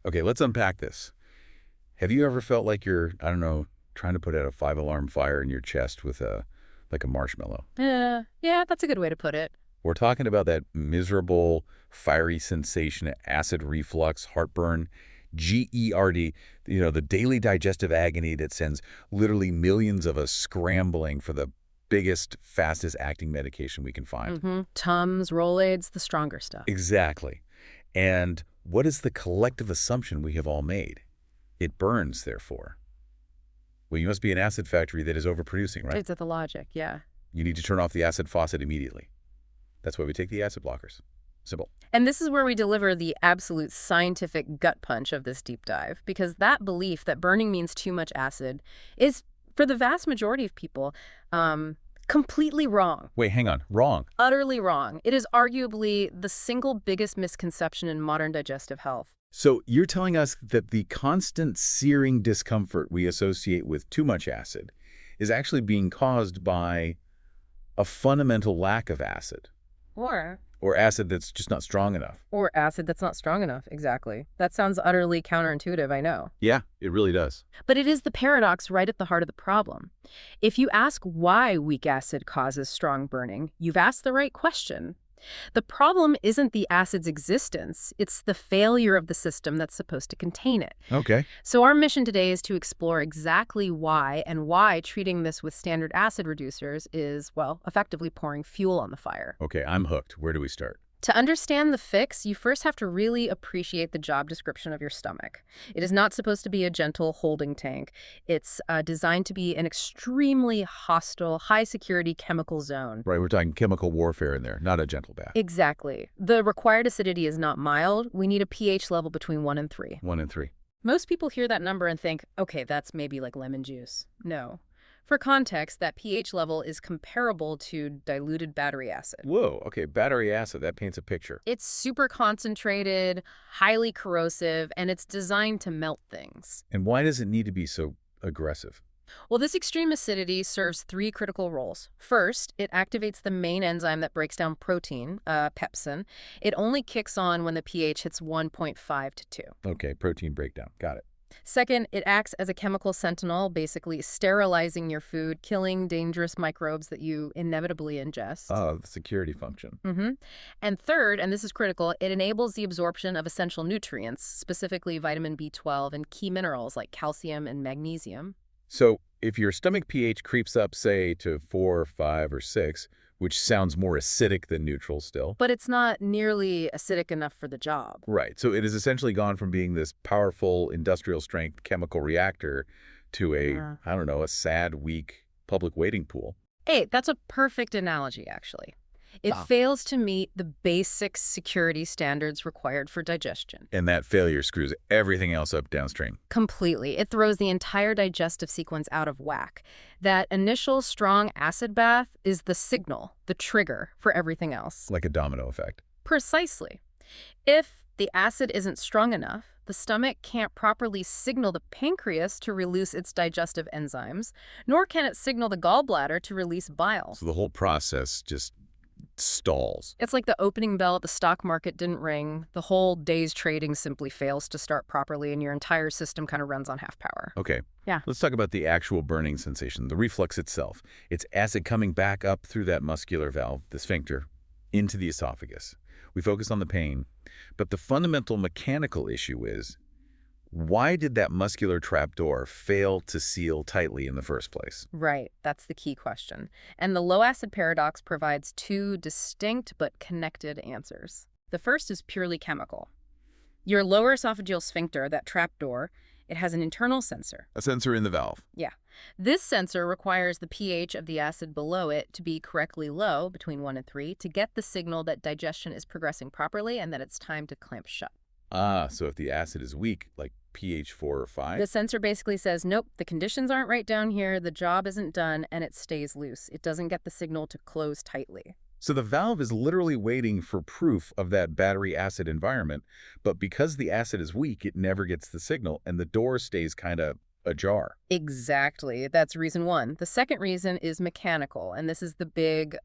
Okay, let's unpack this. Have you ever felt like you're, I don't know, trying to put out a 5-alarm fire in your chest with like a marshmallow? Yeah, that's a good way to put it. We're talking about that miserable, fiery sensation, acid reflux, heartburn, GERD, the daily digestive agony that sends literally millions of us scrambling for the biggest, fastest acting medication we can find. Tums, Rolaids, the stronger stuff. Exactly. And what is the collective assumption we have all made? It burns, therefore. Well, you must be an acid factory that is overproducing, right? It's at the logic, yeah. You need to turn off the acid faucet immediately. That's why we take the acid blockers. Simple. And this is where we deliver the absolute scientific gut punch of this deep dive, because that belief that burning means too much acid is, for the vast majority of people, completely wrong. Wait, hang on. Wrong. Utterly wrong. It is arguably the single biggest misconception in modern digestive health. So you're telling us that the constant searing discomfort we associate with too much acid is actually being caused by a fundamental lack of acid. Or acid that's just not strong enough. Or acid that's not strong enough, exactly. That sounds utterly counterintuitive, I know. Yeah, it really does. But it is the paradox right at the heart of the problem. If you ask why weak acid causes strong burning, you've asked the right question. The problem isn't the acid's existence, it's the failure of the system that's supposed to contain it. Okay. So our mission today is to explore exactly why and why treating this with standard acid reducers is, well, effectively pouring fuel on the fire. Okay, I'm hooked. Where do we start? To understand the fix, you first have to really appreciate the job description of your stomach. It is not supposed to be a gentle holding tank. It's designed to be an extremely hostile, high-security chemical zone. Right, we're talking chemical warfare in there, not a gentle bath. Exactly. The required acidity is not mild. We need a pH level between 1 and 3. 1 and 3. Most people hear that number and think, okay, that's maybe like lemon juice. No. For context, that pH level is comparable to diluted battery acid. Whoa, okay, battery acid, that paints a picture. It's super concentrated, highly corrosive, and it's designed to melt things. And why does it need to be so aggressive? Well, this extreme acidity serves 3 critical roles. First, it activates the main enzyme that breaks down protein, pepsin. It only kicks on when the pH hits 1.5 to 2. Okay, protein breakdown. Got it. Second, it acts as a chemical sentinel, basically sterilizing your food, killing dangerous microbes that you inevitably ingest. Oh, the security function. And third, and this is critical, it enables the absorption of essential nutrients, specifically vitamin B12 and key minerals like calcium and magnesium. So if your stomach pH creeps up, say, to 4, 5, or 6, which sounds more acidic than neutral still. But it's not nearly acidic enough for the job. Right. So it has essentially gone from being this powerful industrial-strength chemical reactor to I don't know, a sad, weak public waiting pool. Hey, that's a perfect analogy, actually. It fails to meet the basic security standards required for digestion. And that failure screws everything else up downstream. Completely. It throws the entire digestive sequence out of whack. That initial strong acid bath is the signal, the trigger for everything else. Like a domino effect. Precisely. If the acid isn't strong enough, the stomach can't properly signal the pancreas to release its digestive enzymes, nor can it signal the gallbladder to release bile. So the whole process just stalls. It's like the opening bell at the stock market didn't ring. The whole day's trading simply fails to start properly, and your entire system kind of runs on half power. Okay. Yeah. Let's talk about the actual burning sensation, the reflux itself. It's acid coming back up through that muscular valve, the sphincter, into the esophagus. We focus on the pain, but the fundamental mechanical issue is, why did that muscular trapdoor fail to seal tightly in the first place? Right, that's the key question. And the low acid paradox provides 2 distinct but connected answers. The first is purely chemical. Your lower esophageal sphincter, that trapdoor, it has an internal sensor. A sensor in the valve. Yeah. This sensor requires the pH of the acid below it to be correctly low, between 1 and 3, to get the signal that digestion is progressing properly and that it's time to clamp shut. So if the acid is weak, like pH 4 or 5? The sensor basically says, nope, the conditions aren't right down here, the job isn't done, and it stays loose. It doesn't get the signal to close tightly. So the valve is literally waiting for proof of that battery acid environment, but because the acid is weak, it never gets the signal, and the door stays kind of ajar. Exactly. That's reason 1. The second reason is mechanical, and this is the big,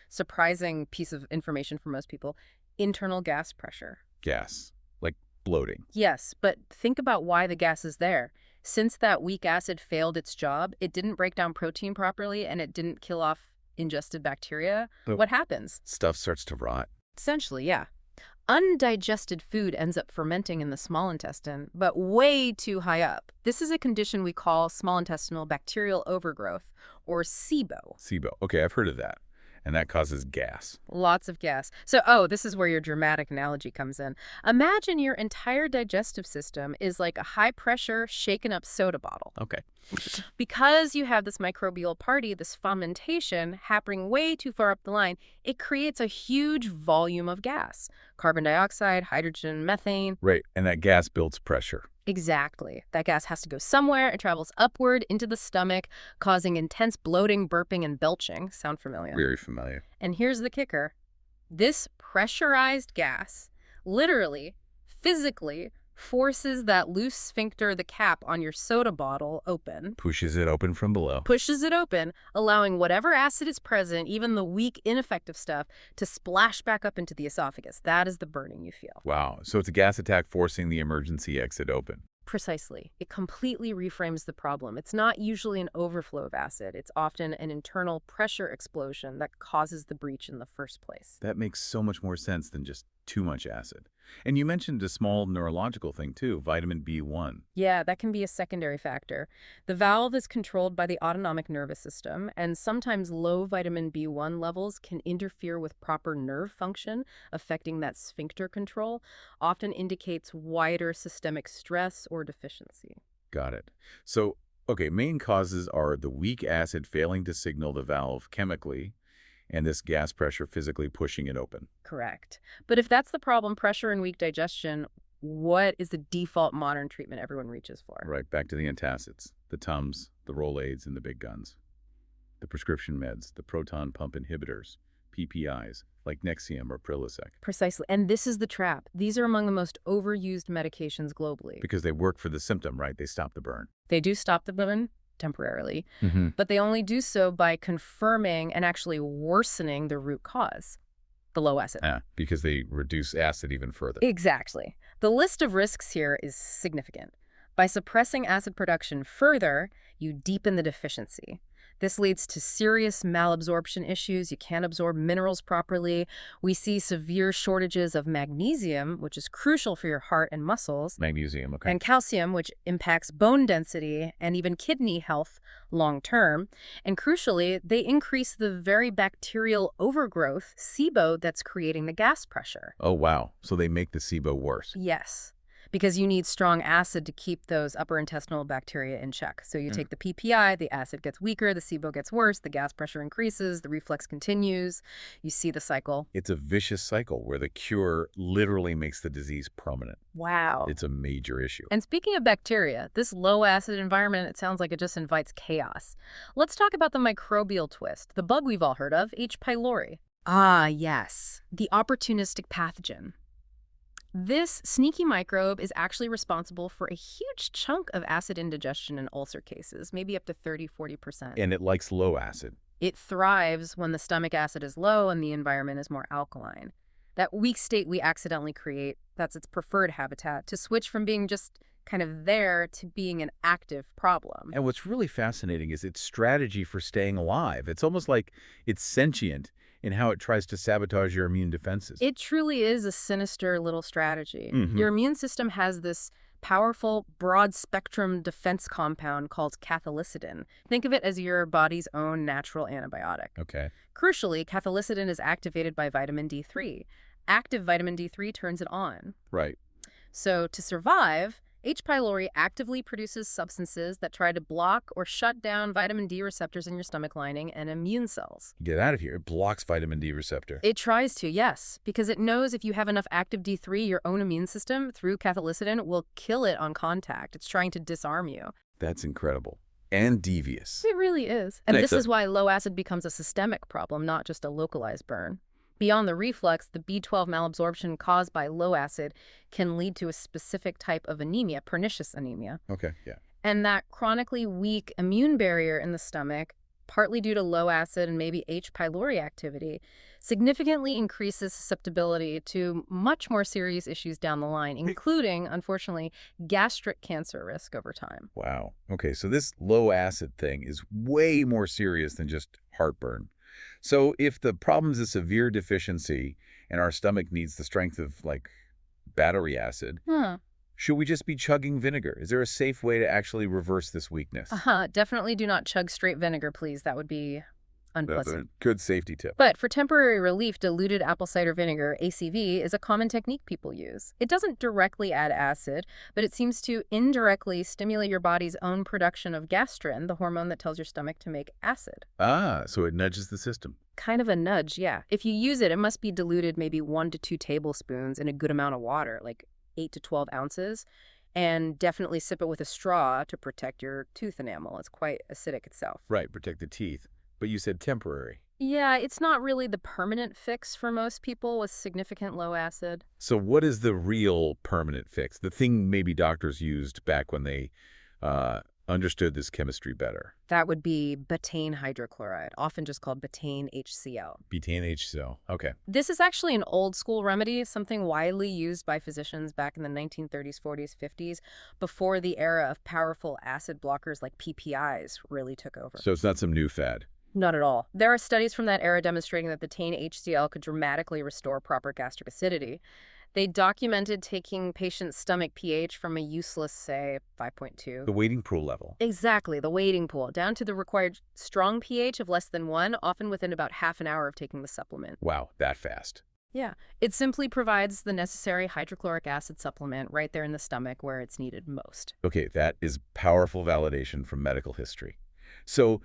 surprising piece of information for most people. Internal gas pressure. Gas. Like bloating. Yes, but think about why the gas is there. Since that weak acid failed its job, it didn't break down protein properly and it didn't kill off ingested bacteria. But What happens? stuff starts to rot. Essentially, yeah. Undigested food ends up fermenting in the small intestine, but way too high up. This is a condition we call small intestinal bacterial overgrowth, or SIBO. SIBO. Okay, I've heard of that. And that causes gas. Lots of gas. So, this is where your dramatic analogy comes in. Imagine your entire digestive system is like a high-pressure, shaken-up soda bottle. Okay. Because you have this microbial party, this fermentation happening way too far up the line, it creates a huge volume of gas. Carbon dioxide, hydrogen, methane. Right, and that gas builds pressure. Exactly. That gas has to go somewhere. It travels upward into the stomach, causing intense bloating, burping, and belching. Sound familiar? Very familiar. And here's the kicker. This pressurized gas literally, physically, forces that loose sphincter, the cap on your soda bottle, open. Pushes it open from below. Pushes it open, allowing whatever acid is present, even the weak, ineffective stuff, to splash back up into the esophagus. That is the burning you feel. Wow, so it's a gas attack forcing the emergency exit open. Precisely. It completely reframes the problem. It's not usually an overflow of acid. It's often an internal pressure explosion that causes the breach in the first place. That makes so much more sense than just too much acid. And you mentioned a small neurological thing too, vitamin B1. Yeah, that can be a secondary factor. The valve is controlled by the autonomic nervous system, and sometimes low vitamin B1 levels can interfere with proper nerve function, affecting that sphincter control, often indicates wider systemic stress or deficiency. Got it. So, okay, main causes are the weak acid failing to signal the valve chemically, and this gas pressure physically pushing it open. Correct. But if that's the problem, pressure and weak digestion, what is the default modern treatment everyone reaches for? Right, back to the antacids, the Tums, the Rolaids, and the big guns. The prescription meds, the proton pump inhibitors, PPIs, like Nexium or Prilosec. Precisely. And this is the trap. These are among the most overused medications globally. Because they work for the symptom, right? They stop the burn. They do stop the burn temporarily, Mm-hmm. but they only do so by confirming and actually worsening the root cause, the low acid. Because they reduce acid even further. Exactly. The list of risks here is significant. By suppressing acid production further, you deepen the deficiency. This leads to serious malabsorption issues. You can't absorb minerals properly. We see severe shortages of magnesium, which is crucial for your heart and muscles. Magnesium, okay. And calcium, which impacts bone density and even kidney health long term. And crucially, they increase the very bacterial overgrowth, SIBO, that's creating the gas pressure. Oh, wow. So they make the SIBO worse. Yes, because you need strong acid to keep those upper intestinal bacteria in check. So you take the PPI, the acid gets weaker, the SIBO gets worse, the gas pressure increases, the reflux continues. You see the cycle. It's a vicious cycle where the cure literally makes the disease permanent. Wow. It's a major issue. And speaking of bacteria, this low-acid environment, it sounds like it just invites chaos. Let's talk about the microbial twist, the bug we've all heard of, H. pylori. Ah, yes, the opportunistic pathogen. This sneaky microbe is actually responsible for a huge chunk of acid indigestion in ulcer cases, maybe up to 30–40%. And it likes low acid. It thrives when the stomach acid is low and the environment is more alkaline. That weak state we accidentally create, that's its preferred habitat, to switch from being just kind of there to being an active problem. And what's really fascinating is its strategy for staying alive. It's almost like it's sentient in how it tries to sabotage your immune defenses. It truly is a sinister little strategy. Mhm. Your immune system has this powerful, broad-spectrum defense compound called cathelicidin. Think of it as your body's own natural antibiotic. Okay. Crucially, cathelicidin is activated by vitamin D3. Active vitamin D3 turns it on. Right. So to survive, H. pylori actively produces substances that try to block or shut down vitamin D receptors in your stomach lining and immune cells. Get out of here. It blocks vitamin D receptor. It tries to, yes, because it knows if you have enough active D3, your own immune system, through cathelicidin, will kill it on contact. It's trying to disarm you. That's incredible. And devious. It really is. And Nice. this is why low acid becomes a systemic problem, not just a localized burn. Beyond the reflux, the B12 malabsorption caused by low acid can lead to a specific type of anemia, pernicious anemia. Okay, yeah. And that chronically weak immune barrier in the stomach partly due to low acid and maybe H. pylori activity, significantly increases susceptibility to much more serious issues down the line, including, unfortunately, gastric cancer risk over time. Wow. Okay, so this low acid thing is way more serious than just heartburn. So if the problem's a severe deficiency and our stomach needs the strength of, like, battery acid, should we just be chugging vinegar? Is there a safe way to actually reverse this weakness? Definitely do not chug straight vinegar, please. That would be That's a unpleasant. good safety tip. But for temporary relief, diluted apple cider vinegar, ACV, is a common technique people use. It doesn't directly add acid, but it seems to indirectly stimulate your body's own production of gastrin, the hormone that tells your stomach to make acid. So it nudges the system. Kind of a nudge, yeah. If you use it, it must be diluted maybe 1 to 2 tablespoons in a good amount of water, like 8 to 12 ounces. And definitely sip it with a straw to protect your tooth enamel. It's quite acidic itself. Right, protect the teeth. But you said temporary. Yeah, it's not really the permanent fix for most people with significant low acid. So what is the real permanent fix? The thing maybe doctors used back when they understood this chemistry better. That would be betaine hydrochloride, often just called betaine HCl. Betaine HCl. Okay. This is actually an old school remedy, something widely used by physicians back in the 1930s, 40s, 50s, before the era of powerful acid blockers like PPIs really took over. So it's not some new fad. Not at all. There are studies from that era demonstrating that betaine HCl could dramatically restore proper gastric acidity. They documented taking patients' stomach pH from a useless, say, 5.2. The waiting pool level. Exactly, the waiting pool, down to the required strong pH of less than 1, often within about half an hour of taking the supplement. Wow, that fast. Yeah. It simply provides the necessary hydrochloric acid supplement right there in the stomach where it's needed most. Okay, that is powerful validation from medical history. So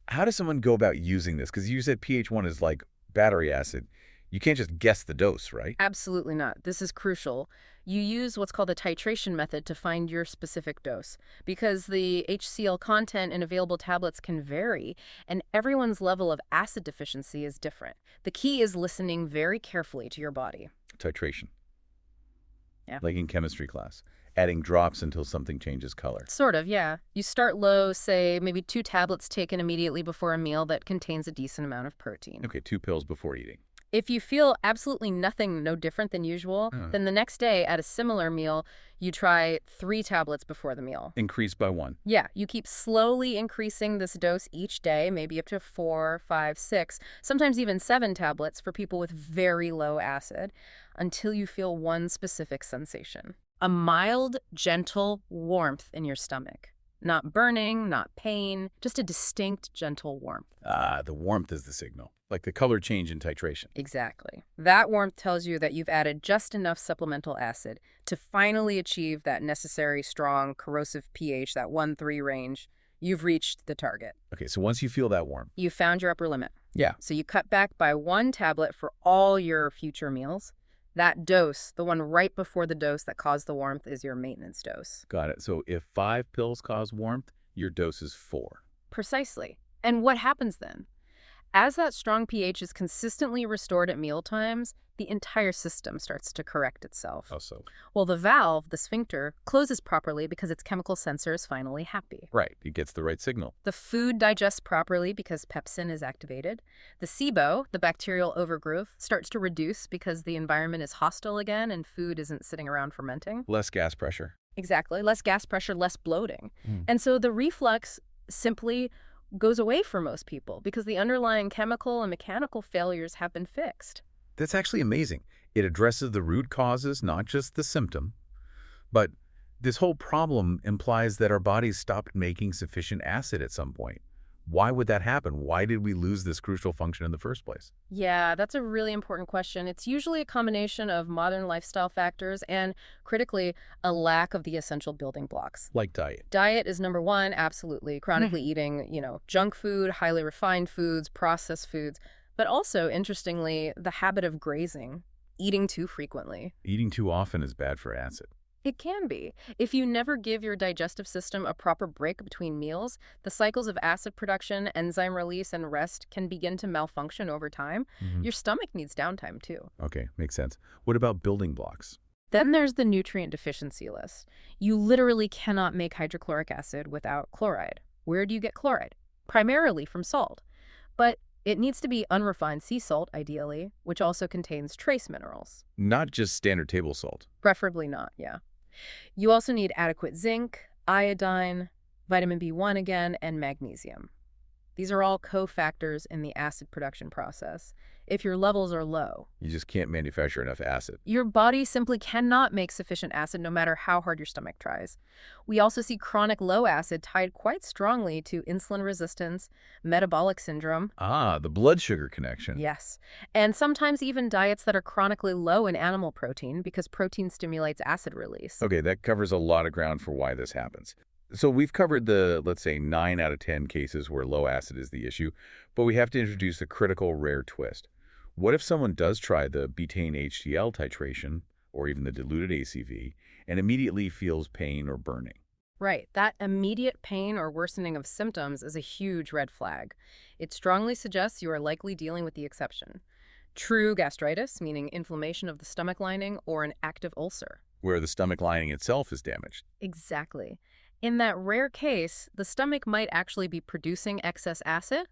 how does someone go about using this? Because you said pH 1 is like battery acid. You can't just guess the dose, right? Absolutely not. This is crucial. You use what's called a titration method to find your specific dose because the HCl content in available tablets can vary and everyone's level of acid deficiency is different. The key is listening very carefully to your body. Titration. Yeah. Like in chemistry class. Adding drops until something changes color. Sort of, yeah. You start low, say maybe 2 tablets taken immediately before a meal that contains a decent amount of protein. Okay, 2 pills before eating. If you feel absolutely nothing, no different than usual, then the next day at a similar meal, you try 3 tablets before the meal. Increase by 1. Yeah, you keep slowly increasing this dose each day, maybe up to 4, 5, 6, sometimes even 7 tablets for people with very low acid, until you feel one specific sensation. A mild, gentle warmth in your stomach. Not burning, not pain, just a distinct, gentle warmth. The warmth is the signal. Like the color change in titration. Exactly. That warmth tells you that you've added just enough supplemental acid to finally achieve that necessary strong corrosive pH, that 1-3 range. You've reached the target. Okay, so once you feel that warmth. You found your upper limit. Yeah. So you cut back by 1 tablet for all your future meals. That dose, the one right before the dose that caused the warmth, is your maintenance dose. Got it. So if 5 pills cause warmth, your dose is 4. Precisely. And what happens then? As that strong pH is consistently restored at meal times, the entire system starts to correct itself. How so? Well, the valve, the sphincter, closes properly because its chemical sensor is finally happy. Right. It gets the right signal. The food digests properly because pepsin is activated. The SIBO, the bacterial overgrowth, starts to reduce because the environment is hostile again and food isn't sitting around fermenting. Less gas pressure. Exactly. Less gas pressure, less bloating. And so the reflux simply goes away for most people because the underlying chemical and mechanical failures have been fixed. That's actually amazing. It addresses the root causes, not just the symptom. But this whole problem implies that our bodies stopped making sufficient acid at some point. Why would that happen? Why did we lose this crucial function in the first place? Yeah, that's a really important question. It's usually a combination of modern lifestyle factors and, critically, a lack of the essential building blocks. Like diet. Diet is number 1, absolutely. Chronically eating, junk food, highly refined foods, processed foods. But also, interestingly, the habit of grazing, eating too frequently. Eating too often is bad for acid. It can be. If you never give your digestive system a proper break between meals, the cycles of acid production, enzyme release, and rest can begin to malfunction over time. Your stomach needs downtime, too. Okay, makes sense. What about building blocks? Then there's the nutrient deficiency list. You literally cannot make hydrochloric acid without chloride. Where do you get chloride? primarily from salt. But it needs to be unrefined sea salt, ideally, which also contains trace minerals. Not just standard table salt. Preferably not, yeah. You also need adequate zinc, iodine, vitamin B1 again, and magnesium. These are all cofactors in the acid production process. If your levels are low, You just can't manufacture enough acid. your body simply cannot make sufficient acid no matter how hard your stomach tries. We also see chronic low acid tied quite strongly to insulin resistance, metabolic syndrome, Ah, the blood sugar connection. yes, and sometimes even diets that are chronically low in animal protein because protein stimulates acid release. Okay, that covers a lot of ground for why this happens. So we've covered the, let's say, 9 out of 10 cases where low acid is the issue, but we have to introduce a critical rare twist. What if someone does try the betaine HCl titration, or even the diluted ACV, and immediately feels pain or burning? Right, that immediate pain or worsening of symptoms is a huge red flag. It strongly suggests you are likely dealing with the exception. True gastritis, meaning inflammation of the stomach lining, or an active ulcer. Where the stomach lining itself is damaged. Exactly. In that rare case, the stomach might actually be producing excess acid,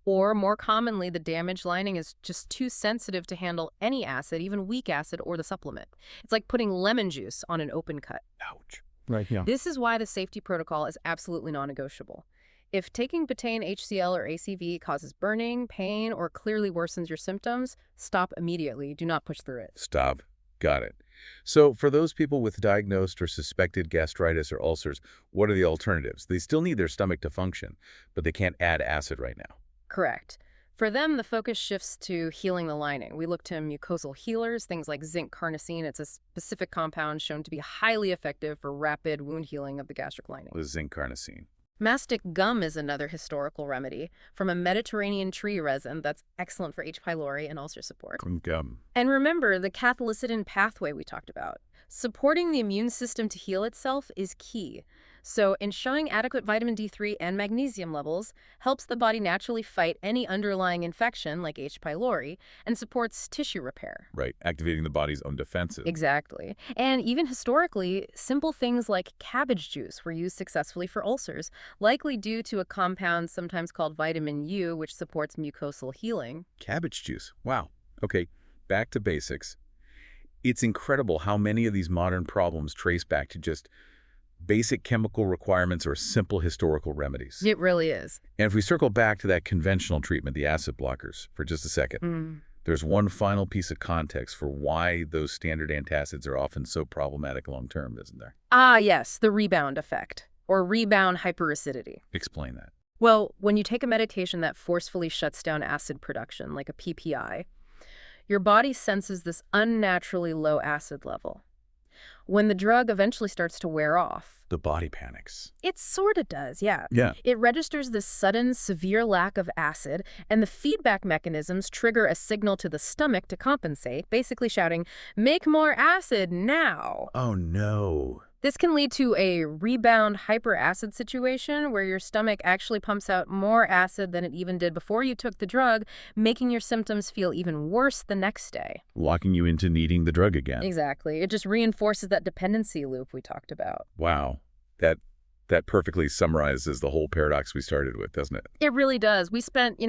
or more commonly, the damaged lining is just too sensitive to handle any acid, even weak acid or the supplement. It's like putting lemon juice on an open cut. Ouch. Right, yeah. This is why the safety protocol is absolutely non-negotiable. If taking betaine HCl or ACV causes burning, pain, or clearly worsens your symptoms, stop immediately. Do not push through it. Stop. Got it. So for those people with diagnosed or suspected gastritis or ulcers, what are the alternatives? They still need their stomach to function, but they can't add acid right now. Correct. For them, the focus shifts to healing the lining. We look to mucosal healers, things like zinc carnosine. It's a specific compound shown to be highly effective for rapid wound healing of the gastric lining. The zinc carnosine. Mastic gum is another historical remedy from a Mediterranean tree resin that's excellent for H. pylori and ulcer support. Gum. And remember the cathelicidin pathway we talked about. Supporting the immune system to heal itself is key. So ensuring adequate vitamin D3 and magnesium levels helps the body naturally fight any underlying infection like H. pylori and supports tissue repair. Right, activating the body's own defenses. Exactly. And even historically, simple things like cabbage juice were used successfully for ulcers, likely due to a compound sometimes called vitamin U, which supports mucosal healing. Cabbage juice. Wow. Okay, back to basics. It's incredible how many of these modern problems trace back to just basic chemical requirements or simple historical remedies. It really is. And if we circle back to that conventional treatment, the acid blockers, for just a second, there's one final piece of context for why those standard antacids are often so problematic long-term, isn't there? Ah, yes, the rebound effect, or rebound hyperacidity. Explain that. Well, when you take a medication that forcefully shuts down acid production, like a PPI, your body senses this unnaturally low acid level. When the drug eventually starts to wear off, The body panics. it sort of does, yeah. Yeah. It registers this sudden, severe lack of acid, and the feedback mechanisms trigger a signal to the stomach to compensate, basically shouting, "Make more acid now!" Oh, no. This can lead to a rebound hyperacid situation where your stomach actually pumps out more acid than it even did before you took the drug, making your symptoms feel even worse the next day. Locking you into needing the drug again. Exactly. It just reinforces that dependency loop we talked about. Wow. That perfectly summarizes the whole paradox we started with, doesn't it? It really does. We spent,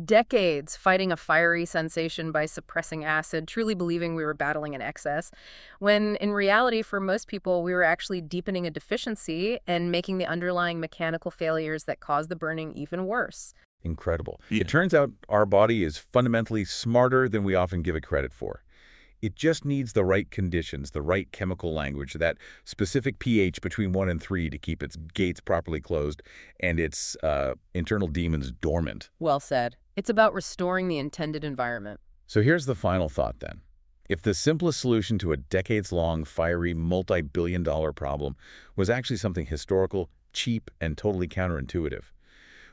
decades fighting a fiery sensation by suppressing acid, truly believing we were battling an excess, when in reality, for most people, we were actually deepening a deficiency and making the underlying mechanical failures that cause the burning even worse. Incredible. Yeah. It turns out our body is fundamentally smarter than we often give it credit for. It just needs the right conditions, the right chemical language, that specific pH between 1 and 3 to keep its gates properly closed and its internal demons dormant. Well said. It's about restoring the intended environment. So here's the final thought then. If the simplest solution to a decades-long, fiery, multi-billion-dollar problem was actually something historical, cheap, and totally counterintuitive,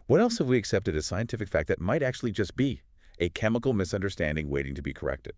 what else have we accepted as scientific fact that might actually just be a chemical misunderstanding waiting to be corrected?